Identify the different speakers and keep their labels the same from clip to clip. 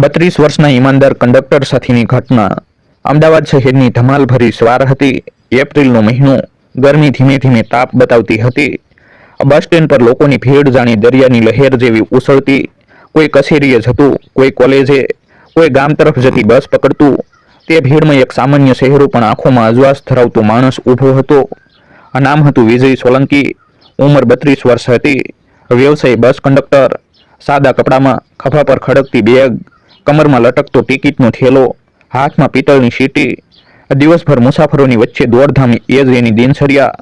Speaker 1: 32 વર્ષના ઈમાનદાર કંડક્ટર સાથેની ઘટના। અમદાવાદ શહેરની ધમાલભરી સવાર હતી। એપ્રિલનો મહિનો, ગરમી ધીમે ધીમે તાપ બતાવતી હતી। બસ સ્ટેન્ડ પર લોકોની ભીડ જાણી દરિયાની લહેર જેવી ઉછળતી। કોઈ કચેરીએ જતું, કોઈ કોલેજે, કોઈ ગામ તરફ જતી બસ પકડતું। તે ભીડમાં એક સામાન્ય શહેરો પણ આંખોમાં અજવાસ ધરાવતો માણસ ઊભો હતો। આ નામ હતું વિજય સોલંકી। ઉંમર 32 વર્ષ હતી। વ્યવસાય બસ કંડક્ટર। સાદા કપડામાં, ખભા પર ખડકતી બેગ, કમરમાં લટકતો ટિકિટનો થેલો, હાથમાં પિત્તળની સીટી। દિવસભર મુસાફરોની વચ્ચે દોડધામ એ જ એની દિનચર્યા।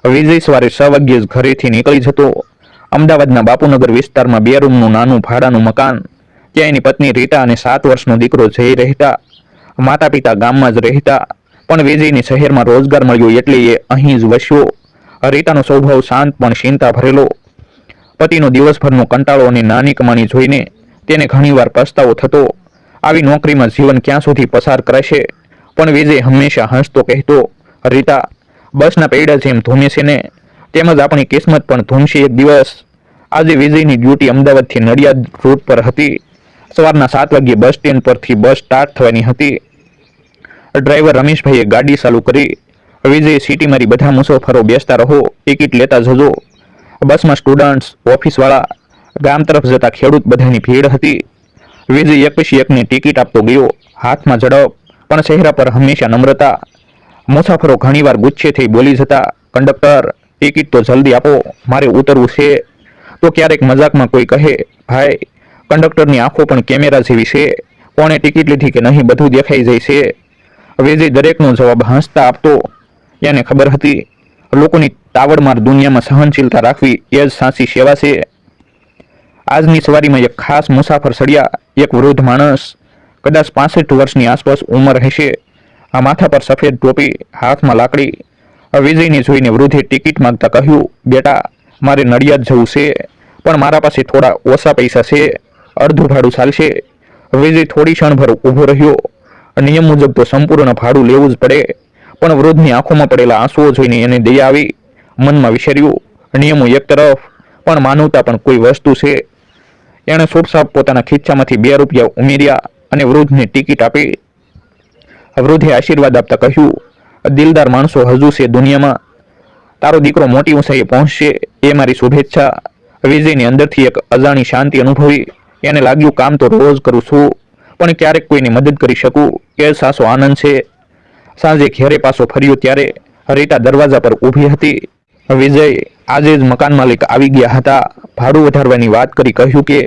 Speaker 1: વિજય સવારે 6 વાગ્યે જ ઘરેથી નીકળી જતો। અમદાવાદના બાપુનગર વિસ્તારમાં 2 રૂમનું નાનું ભાડાનું મકાન। ત્યાં એની પત્ની રીટા અને 7 વર્ષનો દીકરો જય રહેતા। માતા પિતા ગામમાં જ રહેતા, પણ વિજયને શહેરમાં રોજગાર મળ્યો એટલે એ અહીં જ વસ્યો। રીટાનો સ્વભાવ શાંત પણ ચિંતા ભરેલો। પતિનો દિવસભરનો કંટાળો અને નાની કમાણી જોઈને તેને ઘણીવાર પસ્તાવો થતો। આવી નોકરીમાં જીવન ક્યાં સુધી પસાર કરાશે? પણ વિજય હંમેશા હસતો કહેતો, રીટા, બસના પૈડા જેમ ધૂમે છે ને, તેમજ આપણી કિસ્મત પણ ધૂમશે એક દિવસ। આજે વિજયની ડ્યુટી અમદાવાદથી નડિયાદ રૂટ પર હતી। સવારના 7 વાગ્યે બસ સ્ટેન્ડ પરથી બસ સ્ટાર્ટ થવાની હતી। ડ્રાઈવર રમેશભાઈએ ગાડી ચાલુ કરી। વિજયે સીટી મારી, બધા મુસાફરો બેસતા રહો, ટિકિટ લેતા જજો। બસમાં સ્ટુડન્ટ્સ, ઓફિસવાળા, ગામ તરફ જતા ખેડૂત બધાની ભીડ હતી। વિજય એક પછી એકને ટિકિટ આપતો ગયો, હાથમાં ઝડપ, પણ ચહેરા પર હંમેશા નમ્રતા। મુસાફરો ઘણીવાર ગુસ્સે થઈ બોલી જતા, કંડક્ટર, ટિકિટ તો જલ્દી આપો, મારે ઉતરવું છે। તો ક્યારેક મજાકમાં કોઈ કહે, ભાઈ, કંડક્ટરની આંખો પણ કેમેરા જેવી છે, કોણે ટિકિટ લીધી કે નહીં બધું દેખાઈ જાય છે। વિજય દરેકનો જવાબ હસતા આપતો। એને ખબર હતી, લોકોની તાવડમાર દુનિયામાં સહનશીલતા રાખવી એ જ સાચી સેવા છે। આજની સવારીમાં એક ખાસ મુસાફર ચડ્યા। એક વૃદ્ધ માણસ, કદાચ 65 વર્ષની આસપાસ ઉંમર હશે। આ માથા પર સફેદ ટોપી, હાથમાં લાકડી। વિજયને જોઈને વૃદ્ધે ટિકિટ માંગતા કહ્યું, બેટા, મારે નડિયાદ જવું છે, પણ મારા પાસે થોડા ઓછા પૈસા છે, અડધું ભાડું ચાલશે? વિજય થોડી ક્ષણભર ઊભો રહ્યો। નિયમ મુજબ તો સંપૂર્ણ ભાડું લેવું જ પડે, પણ વૃદ્ધની આંખોમાં પડેલા આંસુઓ જોઈને એને દયા આવી। મનમાં વિચાર્યું, નિયમો એક તરફ, પણ માનવતા પણ કોઈ વસ્તુ છે। એણે ચૂપચાપ પોતાના ખિસ્સામાંથી 2 રૂપિયા ઉમેર્યા અને વૃદ્ધને ટિકિટ આપી। વૃદ્ધે આશીર્વાદ આપતા કહ્યું, દિલદાર માણસો હજુ છે દુનિયામાં, તારો દીકરો મોટી ઊંચાઈએ પહોંચશે એ મારી શુભેચ્છા। વિજયની અંદરથી એક અજાણી શાંતિ અનુભવી। એને લાગ્યું, કામ તો રોજ કરું છું, પણ ક્યારેક કોઈની મદદ કરી શકું એ સાચો આનંદ છે। સાંજે ઘેરે પાછો ફર્યો ત્યારે રીટા દરવાજા પર ઊભી હતી। વિજય, આજે જ મકાન માલિક આવી ગયા હતા, ભાડું વધારવાની વાત કરી કહ્યું કે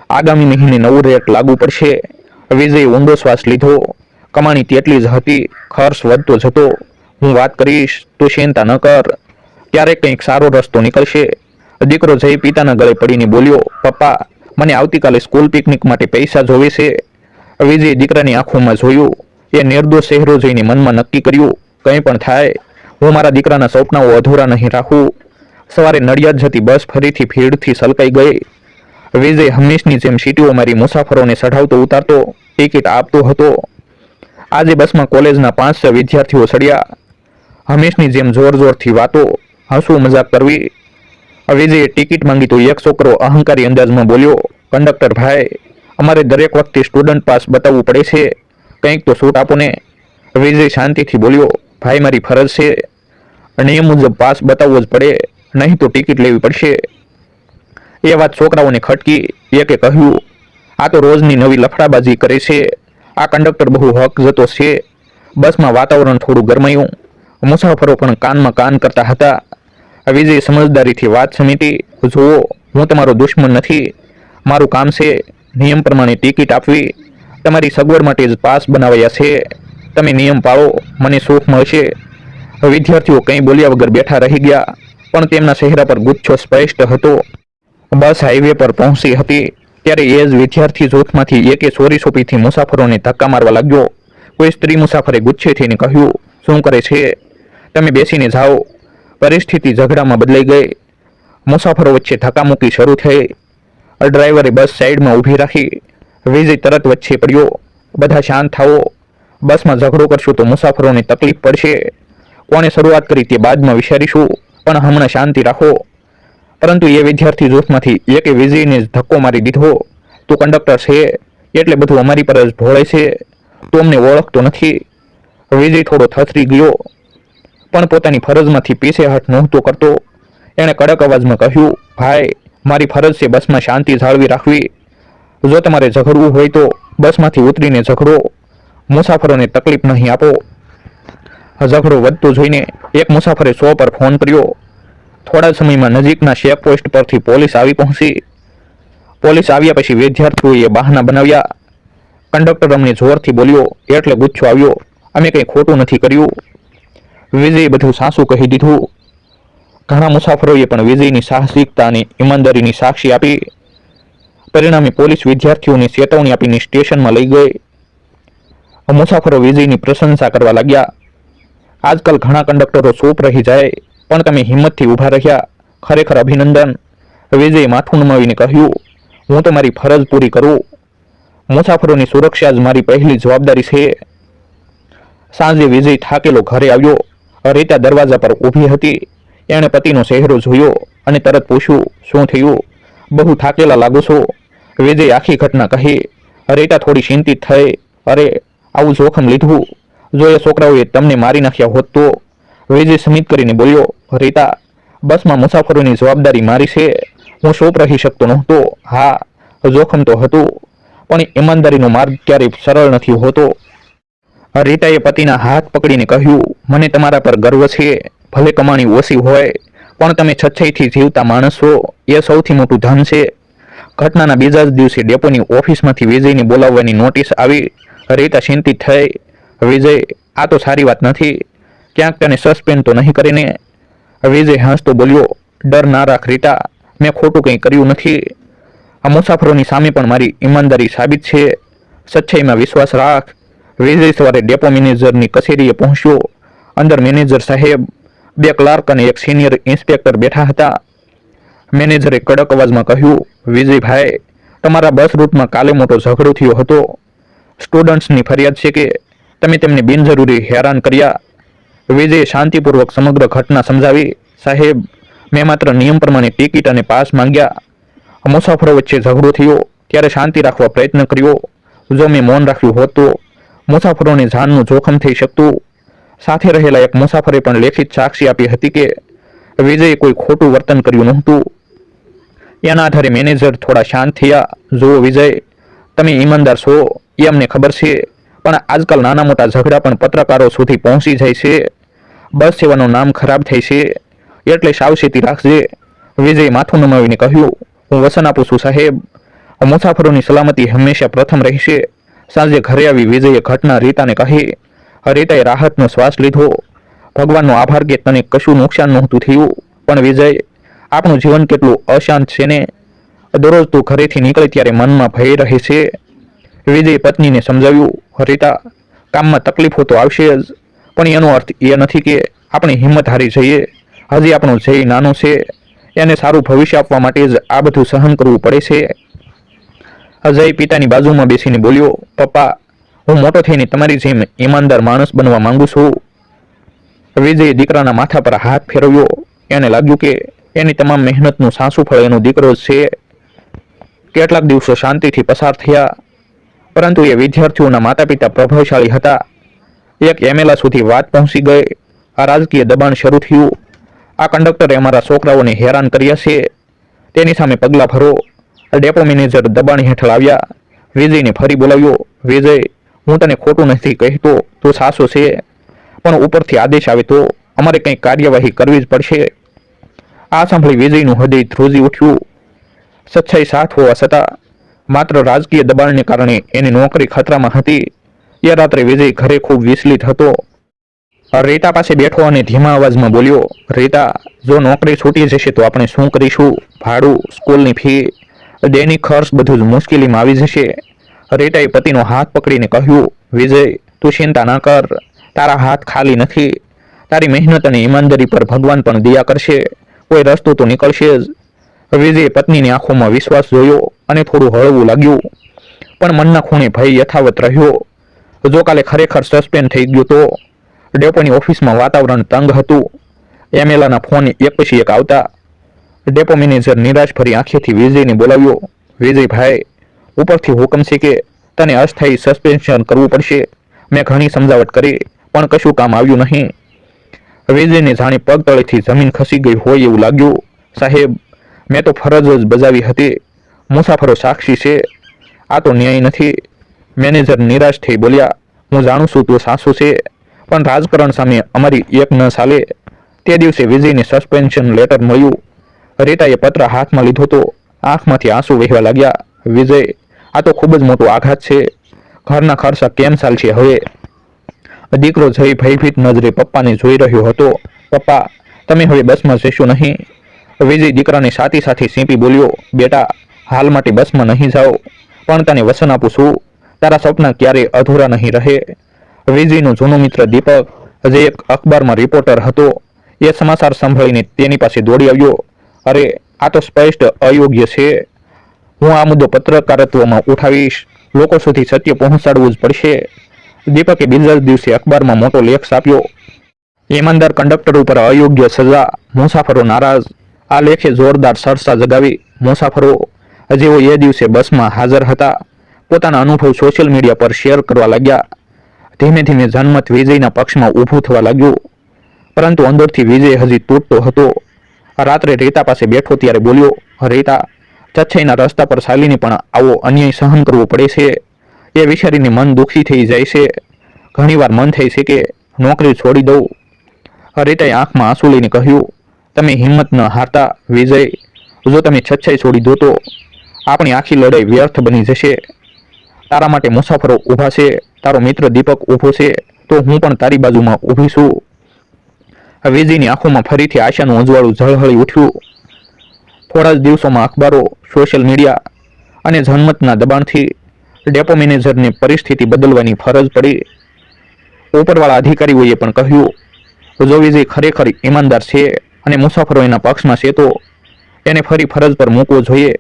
Speaker 1: આગામી મહિને નવું રેટ લાગુ પડશે। વિજયે ઊંડો શ્વાસ લીધો। કમાણી તેટલી જ હતી, ખર્ચ વધતો જતો। હું વાત કરીશ, તું ચિંતા ન કર, ક્યારેક કંઈક સારો રસ્તો નીકળશે। દીકરો જય પિતાના ગળે પડીને બોલ્યો, પપ્પા, મને આવતીકાલે સ્કૂલ પિકનિક માટે પૈસા જોવે છે। વિજયે દીકરાની આંખોમાં જોયું। એ નિર્દોષ ચહેરો જોઈને મનમાં નક્કી કર્યું, કંઈ પણ થાય, હું મારા દીકરાના સપનાઓ અધૂરા નહીં રાખું। સવારે નડિયાદ જતી બસ ફરીથી ભીડથી છલકાઈ ગઈ। વિજય હંમેશની જેમ સીટીઓ મારી મુસાફરોને ચઢાવતો ઉતારતો, ટિકિટ આપતો હતો। આજે બસમાં કોલેજના 5-6 વિદ્યાર્થીઓ ચડ્યા। હંમેશની જેમ જોર જોરથી વાતો, હસવું મજાક કરવી। વિજયે ટિકિટ માંગી તો એક છોકરો અહંકારી અંદાજમાં બોલ્યો, કંડક્ટર ભાઈ, અમારે દરેક વખતે સ્ટુડન્ટ પાસ બતાવવું પડે છે, કંઈક તો છૂટ આપો ને। વિજય શાંતિથી બોલ્યો, ભાઈ, મારી ફરજ છે, નિયમ મુજબ પાસ બતાવવો જ પડે, નહીં તો ટિકિટ લેવી પડશે। એ વાત છોકરાઓને ખટકી। એકે કહ્યું, આ તો રોજની નવી લફડાબાજી કરે છે, આ કંડક્ટર બહુ હક જતો છે। બસમાં વાતાવરણ થોડું ગરમાયું, મુસાફરો પણ કાનમાં કાન કરતા હતા। વિજય સમજદારીથી વાત સમેટી, જુઓ, હું તમારો દુશ્મન નથી, મારું કામ છે નિયમ પ્રમાણે ટિકિટ આપવી, તમારી સગવડ માટે જ પાસ બનાવાયા છે, તમે નિયમ પાળો, મને સુખ મળશે। વિદ્યાર્થીઓ કંઈ બોલ્યા વગર બેઠા રહી ગયા, પણ તેમના ચહેરા પર ગુસ્સો સ્પષ્ટ હતો। બસ હાઈવે પર પહોંચી હતી ત્યારે એ જ વિદ્યાર્થી જૂથમાંથી એકે ચોરી છોપીથી મુસાફરોને ધક્કા મારવા લાગ્યો। કોઈ સ્ત્રી મુસાફરે ગુસ્સે થઈને કહ્યું, શું કરે છે, તમે બેસીને જાઓ। પરિસ્થિતિ ઝઘડામાં બદલાઈ ગઈ। મુસાફરો વચ્ચે ધક્કામુક્કી શરૂ થઈ। ડ્રાઈવરે બસ સાઈડમાં ઊભી રાખી। વિજય તરત વચ્ચે પડ્યો, બધા શાંત થાઓ, બસમાં ઝઘડો કરશું તો મુસાફરોને તકલીફ પડશે, કોણે શરૂઆત કરી તે બાદમાં વિચારીશું, પણ હમણાં શાંતિ રાખો। પરંતુ એ વિદ્યાર્થી જૂથમાંથી એકે વિજયને જ ધક્કો મારી દીધો, તું કંડક્ટર છે, એટલે બધું અમારી પર જ ઢોળે છે. તો અમને ઓળખતો નથી. વિજય થોડો થથરી ગયો, પણ પોતાની ફરજમાંથી પીછેહઠ નહોતો કરતો. એણે કડક અવાજમાં કહ્યું, ભાઈ, મારી ફરજ છે બસમાં શાંતિ જાળવી રાખવી. જો તમારે ઝઘડવું હોય તો બસમાંથી ઉતરીને ઝઘડો. મુસાફરોને તકલીફ નહીં આપો. ઝઘડો વધતો જોઈને એક મુસાફરે 100 પર ફોન કર્યો. થોડા સમયમાં નજીકના ચેકપોસ્ટ પરથી પોલીસ આવી પહોંચી. પોલીસ આવ્યા પછી વિદ્યાર્થીઓએ બહાના બનાવ્યા. કંડક્ટર અમને જોરથી બોલ્યો એટલે ગુસ્સો આવ્યો. અમે કંઈ ખોટું નથી કર્યું. વિજયે બધું સાસું કહી દીધું. ઘણા મુસાફરોએ પણ વિજયની સાહસિકતા અને ઈમાનદારીની સાક્ષી આપી. પરિણામે પોલીસ વિદ્યાર્થીઓને ચેતવણી આપીને સ્ટેશનમાં લઈ ગઈ. મુસાફરો વિજયની પ્રશંસા કરવા લાગ્યા. આજકાલ ઘણા કંડક્ટરો ચૂપ રહી જાય, પણ તમે હિંમતથી ઊભા રહ્યા. ખરેખર અભિનંદન. વિજયે માથું નમાવીને કહ્યું, હું તો મારી ફરજ પૂરી કરું. મુસાફરોની સુરક્ષા જ મારી પહેલી જવાબદારી છે. સાંજે વિજય થાકેલો ઘરે આવ્યો. રીતા દરવાજા પર ઊભી હતી. એણે પતિનો ચહેરો જોયો અને તરત પૂછ્યું, શું થયું? બહુ થાકેલા લાગો છો. વિજય આખી ઘટના કહી. રીતા થોડી ચિંતિત થઈ. અરે, આવું જોખમ લીધું. જો એ છોકરાઓએ તમને મારી નાખ્યા હોત તો? વિજય સ્મિત કરીને બોલ્યો, રીતા, બસમાં મુસાફરોની જવાબદારી મારી છે. હું ચૂપ રહી શકતો નહોતો. હા, જોખમ તો હતું, પણ ઈમાનદારીનો માર્ગ ક્યારેય સરળ નથી હોતો. રીતાએ પતિના હાથ પકડીને કહ્યું, મને તમારા પર ગર્વ છે. ભલે કમાણી ઓછી હોય, પણ તમે છચ્છાઈથી જીવતા માણસ છો. એ સૌથી મોટું ધન છે. ઘટનાના બીજા જ દિવસે ડેપોની ઓફિસમાંથી વિજયને બોલાવવાની નોટિસ આવી. રીતા ચિંતિત થઈ. વિજય, આ તો સારી વાત નથી. ક્યાંક તેને સસ્પેન્ડ તો નહીં કરીને? વિજય હસતો બોલ્યો, ડર ના રાખ રીતા, મેં ખોટું કંઈ કર્યું નથી. આ મુસાફરોની સામે પણ મારી ઈમાનદારી સાબિત છે. સચ્ચાઈમાં વિશ્વાસ રાખ. વિજય સવારે ડેપો મેનેજરની કચેરીએ પહોંચ્યો. અંદર મેનેજર સાહેબ, 2 ક્લાર્ક અને એક સિનિયર ઇન્સ્પેક્ટર બેઠા હતા. મેનેજરે કડક અવાજમાં કહ્યું, વિજયભાઈ, તમારા બસ રૂટમાં કાલે મોટો ઝઘડો થયો હતો. સ્ટુડન્ટ્સની ફરિયાદ છે કે તમે તેમને બિનજરૂરી હેરાન કર્યા. વિજયે શાંતિપૂર્વક સમગ્ર ઘટના સમજાવી. સાહેબ, મેં માત્ર નિયમ પ્રમાણે ટિકિટ અને પાસ માંગ્યા. મુસાફરો વચ્ચે ઝઘડો થયો ત્યારે શાંતિ રાખવા પ્રયત્ન કર્યો. જો મેં મૌન રાખ્યું હોત તો મુસાફરોને જાનનું જોખમ થઈ શકતું. સાથે રહેલા એક મુસાફરે પણ લેખિત સાક્ષી આપી હતી કે વિજયે કોઈ ખોટું વર્તન કર્યું નહોતું. એના આધારે મેનેજર થોડા શાંત થયા. જુઓ વિજય, તમે ઈમાનદાર છો એ અમને ખબર છે, પણ આજકાલ નાના મોટા ઝઘડા પણ પત્રકારો સુધી પહોંચી જાય છે. બસ સેવાનું નામ ખરાબ થાય છે, એટલે સાવચેતી રાખજે. વિજયે માથું નમાવીને કહ્યું, હું વચન આપું છું સાહેબ, મુસાફરોની સલામતી હંમેશા પ્રથમ રહેશે. સાંજે ઘરે આવી વિજયે ઘટના રીતાને કહી. રીતાએ રાહતનો શ્વાસ લીધો. ભગવાનનો આભાર કે તને કશું નુકસાન નહોતું થયું. પણ વિજય, આપણું જીવન કેટલું અશાંત છે ને. દરરોજ તું ઘરેથી નીકળે ત્યારે મનમાં ભય રહે છે. વિજયે પત્નીને સમજાવ્યું, રીતા, કામમાં તકલીફો તો આવશે જ, પણ એનો અર્થ એ નથી કે આપણે હિંમત હારી જઈએ. હજી આપણો જય નાનો છે. એને સારું ભવિષ્ય આપવા માટે જ આ બધું સહન કરવું પડે છે. અજય પિતાની બાજુમાં બેસીને બોલ્યો, પપ્પા, હું મોટો થઈને તમારી જેમ ઈમાનદાર માણસ બનવા માંગુ છું. વિજયે દીકરાના માથા પર હાથ ફેરવ્યો. એને લાગ્યું કે એની તમામ મહેનતનું સાસુ ફળ એનો દીકરો જ છે. કેટલાક દિવસો શાંતિથી પસાર થયા, પરંતુ એ વિદ્યાર્થીઓના માતા પિતા પ્રભાવશાળી હતા. એક એમએલએ સુધી વાત પહોંચી ગઈ. આ રાજકીય દબાણ શરૂ થયું. આ કંડક્ટરે અમારા છોકરાઓને હેરાન કર્યા છે, તેની સામે પગલાં ભરો. ડેપો મેનેજર દબાણ હેઠળ આવ્યા. વિજયને ફરી બોલાવ્યો. વિજય, હું તને ખોટું નથી કહેતો, તું સાસો છે, પણ ઉપરથી આદેશ આવે તો અમારે કંઈક કાર્યવાહી કરવી જ પડશે. આ સાંભળી વિજયનું હૃદય ધ્રુજી ઉઠ્યું. સચ્ચાઈ સાથ હોવા છતાં માત્ર રાજકીય દબાણને કારણે એની નોકરી ખતરામાં હતી. એ રાત્રે વિજય ઘરે ખૂબ વિચલિત હતો. રીતા પાસે બેઠો અને ધીમા અવાજમાં બોલ્યો, રીતા, જો નોકરી છૂટી જશે તો આપણે શું કરીશું? ભાડું, સ્કૂલની ફી, દૈનિક ખર્ચ બધું જ મુશ્કેલીમાં આવી જશે. રીતાએ પતિનો હાથ પકડીને કહ્યું, વિજય, તું ચિંતા ના કર. તારા હાથ ખાલી નથી. તારી મહેનત અને ઈમાનદારી પર ભગવાન પણ દયા કરશે. કોઈ રસ્તો તો નીકળશે જ. વિજયે પત્નીની આંખોમાં વિશ્વાસ જોયો અને થોડું હળવું લાગ્યું, પણ મનના ખૂણે ભય યથાવત રહ્યો. જો કાલે ખરેખર સસ્પેન્ડ થઈ ગયું તો? ડેપોની ઓફિસમાં વાતાવરણ તંગ હતું. એમએલએના ફોન એક પછી એક આવતા. ડેપો મેનેજર નિરાશ ભરી આંખેથી વિજયને બોલાવ્યો. વિજયભાઈ, ઉપરથી હુકમ છે કે તને અસ્થાયી સસ્પેન્શન કરવું પડશે. મેં ઘણી સમજાવટ કરી પણ કશું કામ આવ્યું નહીં. વિજયને જાણે પગ તળેથી જમીન ખસી ગઈ હોય એવું લાગ્યું. સાહેબ, મેં તો ફરજ જ બજાવી હતી. મુસાફરો સાક્ષી છે. આ તો ન્યાય નથી. મેનેજર નિરાશ થઈ બોલ્યા, હું જાણું છું તું સાસુ છે, પણ રાજકારણ સામે અમારી એક ન ચાલે. તે દિવસે વિજયને સસ્પેન્શન લેટર મળ્યું. રીતાએ પત્ર હાથમાં લીધો તો આંખમાંથી આંસુ વહેવા લાગ્યા. વિજય, આ તો ખૂબ જ મોટો આઘાત છે. ઘરના ખર્ચા કેમ ચાલશે હવે? દીકરો જઈ ભયભીત નજરે પપ્પાને જોઈ રહ્યો હતો. પપ્પા, તમે હવે બસમાં જશો નહીં? વિજય દીકરાને સાથી સાથે સીંપી બોલ્યો, બેટા, હાલ માટે બસમાં નહીં જાઓ, પણ તને વચન આપું છું, તારા સપના ક્યારેય અધૂરા નહીં રહે. વિજયનો જૂનો મિત્ર દીપક, જે એક અખબારમાં રિપોર્ટર હતો, એ સમાચાર સાંભળીને તેની પાસે દોડી આવ્યો. અરે, આ તો સ્પષ્ટ અયોગ્ય છે. હું આ મુદ્દો પત્રકારત્વમાં ઉઠાવીશ. લોકો સુધી સત્ય પહોંચાડવું જ પડશે. દીપકે બીજા જ દિવસે અખબારમાં મોટો લેખ છાપ્યો. ઈમાનદાર કંડક્ટર ઉપર અયોગ્ય સજા, મુસાફરો નારાજ. આ લેખે જોરદાર ચર્ચા જગાવી. મુસાફરો, જેઓ એ દિવસે બસમાં હાજર હતા, પોતાના અનુભવ સોશિયલ મીડિયા પર શેર કરવા લાગ્યા. ધીમે ધીમે જનમત વિજયના પક્ષમાં ઊભું થવા લાગ્યું. પરંતુ અંદરથી વિજય હજી તૂટતો હતો. રાત્રે રીતા પાસે બેઠો ત્યારે બોલ્યો, રીતા, ચચ્છાઈના રસ્તા પર ચાલીને પણ આવો અન્યાય સહન કરવો પડે છે. એ વિચારીને મન દુઃખી થઈ જાય છે. ઘણીવાર મન થાય છે કે નોકરી છોડી દઉં. રીતાએ આંખમાં આંસુ લઈને કહ્યું, તમે હિંમત ન હારતા વિજય. જો તમે છચ્છાઈ છોડી દો તો આપણી આખી લડાઈ વ્યર્થ બની જશે. તારા માટે મુસાફરો ઊભા છે, તારો મિત્ર દીપક ઊભો છે, તો હું પણ તારી બાજુમાં ઊભી છું. વિજયની આંખોમાં ફરીથી આશાનું અજવાળું ઝળહળી ઉઠ્યું. થોડા જ દિવસોમાં અખબારો, સોશિયલ મીડિયા અને જનમતના દબાણથી ડેપો મેનેજરને પરિસ્થિતિ બદલવાની ફરજ પડી. ઉપરવાળા અધિકારીઓએ પણ કહ્યું, જો વિજય ખરેખર ઈમાનદાર છે અને મુસાફરો એના પક્ષમાં છે તો એને ફરી ફરજ પર મૂકવો જોઈએ.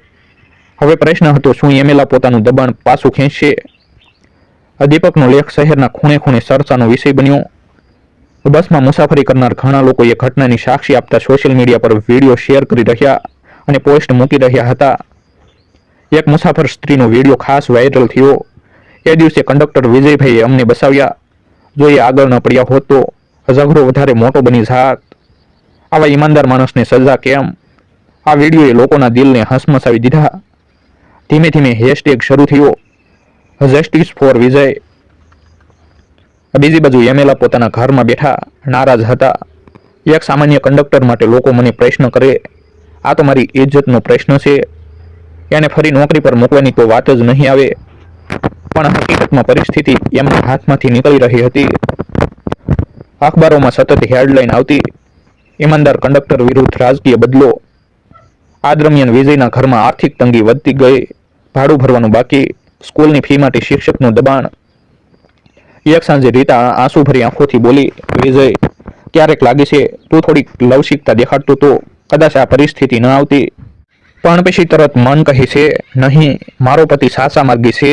Speaker 1: હવે પ્રશ્ન હતો, શું એમેલા પોતાનું દબાણ પાછું ખેંચશે? દીપકનો લેખ શહેરના ખૂણે ખૂણે ચર્ચાનો વિષય બન્યો. બસમાં મુસાફરી કરનાર ઘણા લોકોએ ઘટનાની સાક્ષી આપતા સોશિયલ મીડિયા પર વિડીયો શેર કરી રહ્યા અને પોસ્ટ મૂકી રહ્યા હતા. એક મુસાફર સ્ત્રીનો વિડીયો ખાસ વાયરલ થયો. એ દિવસે કંડક્ટર વિજયભાઈએ અમને બસાવ્યા. જો એ આગળ ન પડ્યા હોત તો ઝઘડો વધારે મોટો બની જાત. આવા ઈમાનદાર માણસને સજા કેમ? આ વિડીયોએ લોકોના દિલને હસમસાવી દીધા. ધીમે ધીમે હેશટેગ શરૂ થયો, જસ્ટિસ ફોર વિજય. બીજી બાજુ એમેલા પોતાના ઘરમાં બેઠા નારાજ હતા. એક સામાન્ય કંડક્ટર માટે લોકો મને પ્રશ્ન કરે, આ તો મારી ઇજ્જતનો પ્રશ્ન છે. એને ફરી નોકરી પર મૂકવાની તો વાત જ નહીં આવે. પણ હકીકતમાં પરિસ્થિતિ એમના હાથમાંથી નીકળી રહી હતી. અખબારોમાં સતત હેડલાઇન આવતી, ઈમાનદાર કંડક્ટર વિરુદ્ધ રાજકીય બદલો. આ દરમિયાન વિજયના ઘરમાં આર્થિક તંગી વધતી ગઈ. ભાડું ભરવાનું બાકી, સ્કૂલની ફી માટે શિક્ષકનું દબાણ. એક સાંજે રીતા આંસુભરી આંખોથી બોલી, વિજય, ક્યારેક લાગે છે તું થોડીક લવચિકતા દેખાડતો તો કદાચ આ પરિસ્થિતિ ન આવતી. પણ પછી તરત મન કહે છે, નહીં, મારો પતિ સાચા માર્ગે છે.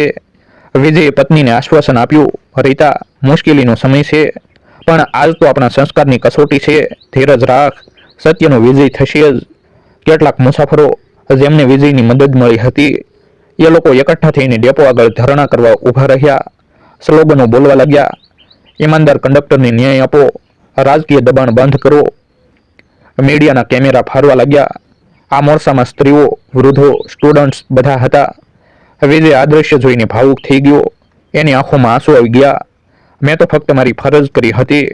Speaker 1: વિજયે પત્નીને આશ્વાસન આપ્યું, રીતા, મુશ્કેલીનો સમય છે, પણ આજ તો આપણા સંસ્કારની કસોટી છે. ધીરજ રાખ, સત્યનો વિજય થશે જ. કેટલાક મુસાફરો, જેમને વિજયની મદદ મળી હતી, એ લોકો એકઠા થઈને ડેપો આગળ ધરણા કરવા ઊભા રહ્યા. સ્લોગનો બોલવા લાગ્યા, ઈમાનદાર કંડક્ટરને ન્યાય આપો, રાજકીય દબાણ બંધ કરો. મીડિયાના કેમેરા ફારવા લાગ્યા. આ મોરચામાં સ્ત્રીઓ, વૃદ્ધો, સ્ટુડન્ટ્સ બધા હતા. વિજય આ દ્રશ્ય જોઈને ભાવુક થઈ ગયો. એની આંખોમાં આંસુ આવી ગયા. મેં તો ફક્ત મારી ફરજ કરી હતી,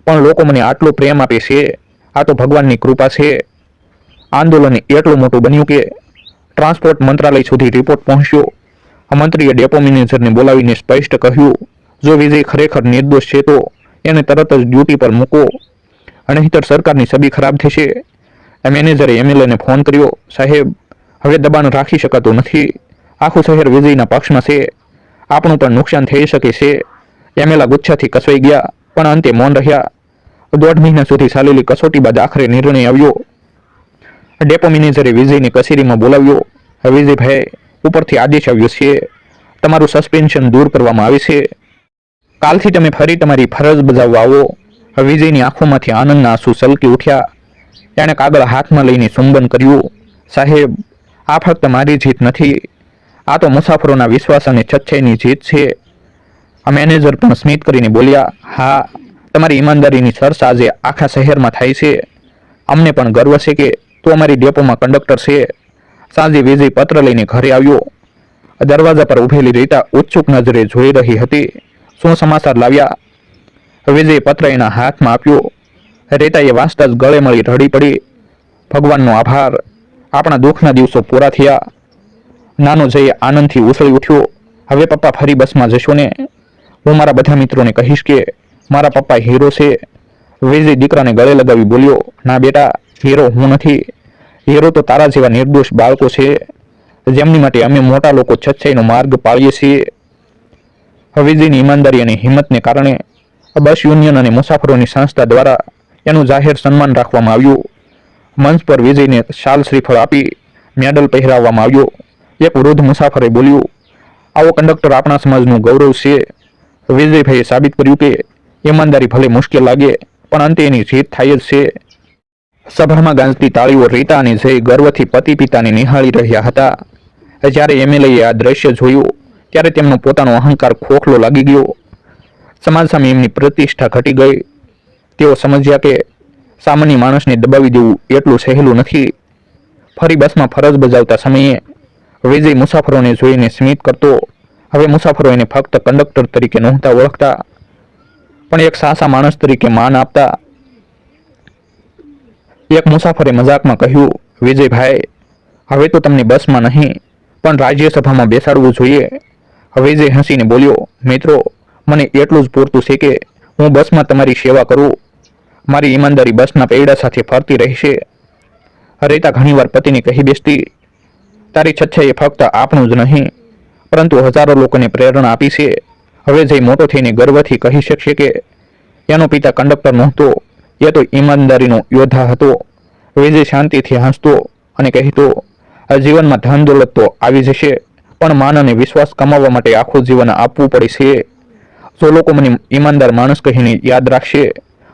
Speaker 1: પણ લોકો મને આટલો પ્રેમ આપે છે. આ તો ભગવાનની કૃપા છે. આંદોલન એટલું મોટું બન્યું કે ટ્રાન્સપોર્ટ મંત્રાલય સુધી રિપોર્ટ પહોંચ્યો. મંત્રીએ ડેપો મેનેજરને બોલાવીને સ્પષ્ટ કહ્યું, જો વિજય ખરેખર નિર્દોષ છે તો એને તરત જ ડ્યુટી પર મૂકો, નહીંતર સરકારની છબી ખરાબ થશે. મેનેજરે એમએલએને ફોન કર્યો, સાહેબ, હવે દબાણ રાખી શકાતું નથી. આખું શહેર વિજયના પક્ષમાં છે. આપણું પણ નુકસાન થઈ શકે છે. એમએલએ ગુચ્છાથી કસવાઈ ગયા, પણ અંતે મૌન રહ્યા. 1.5 મહિના સુધી ચાલેલી કસોટી બાદ આખરે નિર્ણય આવ્યો. ડેપો મેનેજરે વિજયને કચેરીમાં બોલાવ્યો. વિજયભાઈ, ઉપરથી આદેશ આવ્યો છે, તમારું સસ્પેન્શન દૂર કરવામાં આવે છે. કાલથી તમે ફરી તમારી ફરજ બજાવવા આવો. વિજયની આંખોમાંથી આનંદના આંસુ છલકી ઉઠ્યા. એણે કાગળ હાથમાં લઈને ચુંબન કર્યું. સાહેબ, આ ફક્ત મારી જીત નથી, આ તો મુસાફરોના વિશ્વાસ અને છચ્છાઈની જીત છે. આ મેનેજર પણ સ્મિત કરીને બોલ્યા, હા, તમારી ઈમાનદારીની ચર્ચા આજે આખા શહેરમાં થાય છે. અમને પણ ગર્વ છે કે તું અમારી ડેપોમાં કંડક્ટર છે. સાંજે વિજય પત્ર લઈને ઘરે આવ્યો. દરવાજા પર ઉભેલી રીતા ઉત્સુક નજરે જોઈ રહી હતી. શું સમાચાર લાવ્યા? વિજયે પત્ર એના હાથમાં આપ્યો. રીતાએ વાંચતા જ ગળે મળી રડી પડી. ભગવાનનો આભાર, આપણા દુઃખના દિવસો પૂરા થયા. નાનો જય આનંદથી ઉછળી ઉઠ્યો. હવે પપ્પા ફરી બસમાં જશો ને? હું મારા બધા મિત્રોને કહીશ કે મારા પપ્પા હીરો છે. વિજય દીકરાને ગળે લગાવી બોલ્યો, ના બેટા, હીરો હું નથી. હીરો તો તારા જેવા નિર્દોષ બાળકો છે, જેમની માટે અમે મોટા લોકો છચ્છાઈનો માર્ગ પાળીએ છીએ. વિજયની ઈમાનદારી અને હિંમતને કારણે બસ યુનિયન અને મુસાફરોની સંસ્થા દ્વારા એનું જાહેર સન્માન રાખવામાં આવ્યું. મંચ પર વિજયને શાલ શ્રીફળ આપી મેડલ પહેરાવવામાં આવ્યો. એક વૃદ્ધ મુસાફરે બોલ્યું, આવો કંડક્ટર આપણા સમાજનું ગૌરવ છે. વિજયભાઈએ સાબિત કર્યું કે ઈમાનદારી ભલે મુશ્કેલ લાગે પણ અંતે એની જીત થાય જ છે. સભામાં ગાજતી તાળીઓ રીતા અને જય ગર્વથી પતિ પિતાને નિહાળી રહ્યા હતા. જ્યારે એમએલએ આ દ્રશ્ય જોયું ત્યારે તેમનો પોતાનો અહંકાર ખોખલો લાગી ગયો. સમાજ સામે એમની પ્રતિષ્ઠા ઘટી ગઈ. તેઓ સમજ્યા કે સામાન્ય માણસને દબાવી દેવું એટલું સહેલું નથી. ફરી બસમાં ફરજ બજાવતા સમયે વિજય મુસાફરોને જોઈને સ્મિત કરતો. હવે મુસાફરો એને ફક્ત કંડક્ટર તરીકે નહોતા ઓળખતા, પણ એક સાચા માણસ તરીકે માન આપતા. એક મુસાફરે મજાકમાં કહ્યું, વિજયભાઈ, હવે તો તમને બસમાં નહીં પણ રાજ્યસભામાં બેસાડવું જોઈએ. વિજય હસીને બોલ્યો, મિત્રો, મને એટલું જ પૂરતું છે કે હું બસમાં તમારી સેવા કરું. મારી ઈમાનદારી બસના પૈડા સાથે ફરતી રહેશે. રીતા ઘણીવાર પતિને કહી બેસતી, તારી છચ્છાઈએ ફક્ત આપણું જ નહીં પરંતુ હજારો લોકોને પ્રેરણા આપી છે. હવે જય મોટો થઈને ગર્વથી કહી શકશે કે એનો પિતા કંડક્ટર નહોતો, એ તો ઈમાનદારીનો યોદ્ધા હતો. વિજય શાંતિથી હસતો અને કહેતો, જીવનમાં ધન દોલત તો આવી જશે, પણ માન અને વિશ્વાસ કમાવવા માટે આખું જીવન આપવું પડે છે. જો લોકો મને ઈમાનદાર માણસ કહીને યાદ રાખશે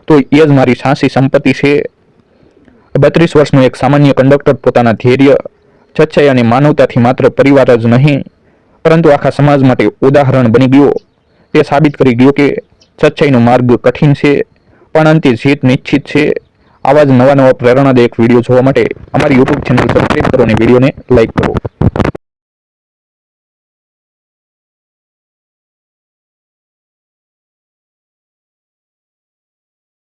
Speaker 1: તો એ જ મારી સાચી સંપત્તિ છે. 32 વર્ષનો એક સામાન્ય કંડક્ટર પોતાના ધૈર્ય, છચ્છાઈ અને માનવતાથી માત્ર પરિવાર જ નહીં પરંતુ આખા સમાજ માટે ઉદાહરણ બની ગયો. તે સાબિત કરી ગયો કે છચ્છાઈનો માર્ગ કઠિન છે પણ અંતે જીત નિશ્ચિત છે. આવા જ નવા પ્રેરણાદાયક વિડીયો જોવા માટે અમારી YouTube ચેનલ સબસ્ક્રાઇબ કરો અને વિડીયોને લાઇક કરો.